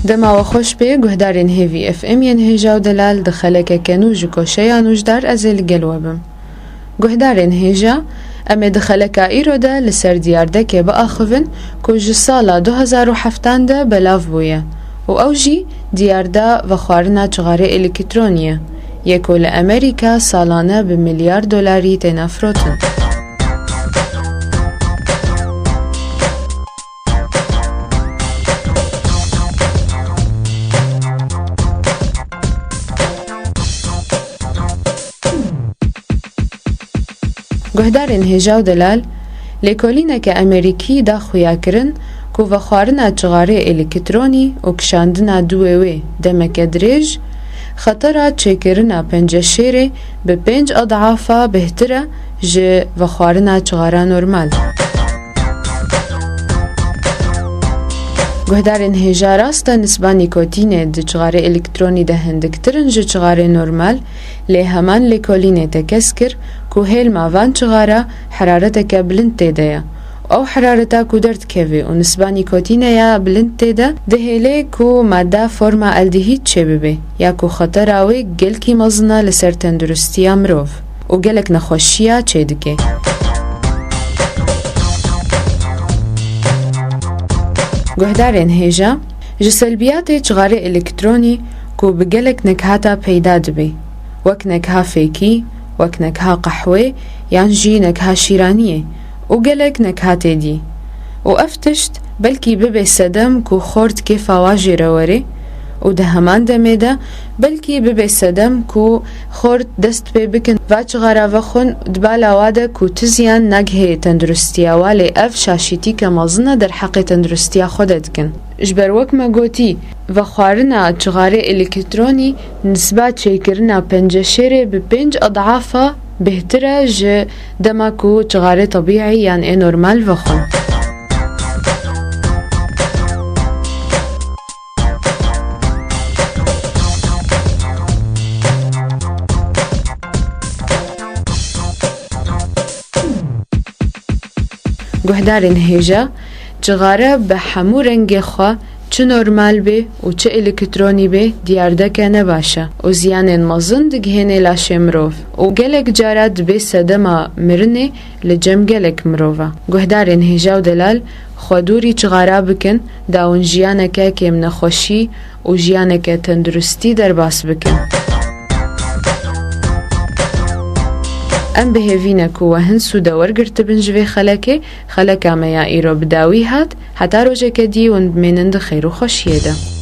دما وخوش به گهدارین هیوی اف ام ین هیجا و دلال دخلک کنو جکوشه یا نوجدار ازل گلوبم. گهدارین هیجا اما دخلک ایرو ده لسر دیارده که با آخوین که جسالا 2007 ده بلاف بویه و اوجی دیارده و خوارنا چغاره الکترونیه یکو لأمریکا سالانه به $1 میلیارد تنافروتن. گهدارین هیجا و دلال لیکولینه که امریکی دا خویا کرن که و خوارنا چغاره الکترونی و کشاندنا دویوی دمک دریج خطره چکرنا پنج شیره به 5 اضعافا بهتره جه و خوارنا چغاره نورمال. گهدارین هیجا راستا نسبه نیکوتینه ده چغاره الکترونی ده هندکترن جه چغاره نورمال لی همان لیکولینه تکس کر که هیل ماوان چغاره حرارته بلند تیده او حرارتا کو درد کوي او نسبه نیکوتینه یا بلند تیده ده هیله کو ماده فرما الدهید چه ببه یا کو خطر آوی گل کی مزنه لسر تندرستی امروف او گلک نخوشیه چه دکه. گهدارین هیجا جسلبیات چغاره الکترونی کو بگلک نکهاتا پیدا دبه وک نکها فیکی وک نکها قحوه یان جی نکها شیرانیه و گلک نکهاته دی و افتشت بلکی ببه صدم کو خورد که فواجی رواره و ده همان دمه ده بلکی ببه صدم کو خورد دست پی بکن و چغاره وخون دبالا واده کو تزیان نگه تندرستی والی اف شاشیتی که مزنه در حق تندرستی خودت کن. جبر وک مگوتی و خوارنا چغاره الکترونی نسبت چیکرنا 5 شیره به 5 اضعافا بهتره جه دمکو چغاره طبیعی یعنی نورمال وخون. گهدارین هیجا چغاره به همو رنگ خواه چه نورمال به و چه الکترونی به دیارده که نباشه و زیان مزن دگهنه لاشه مروف و گلک جارد به صدما مرنه لجم گلک مروفا. گهدارین هیجا و دلال خودوری چغاره بکن داون جیانکه که منخوشی و جیانکه تندرستی در باس بکن. ام بهوینه که وهن سودا ورگرت بنجوی خلکه میا ایرو بداوی هات حتی روژه که دی و بمینند خیر و خوشیه ده.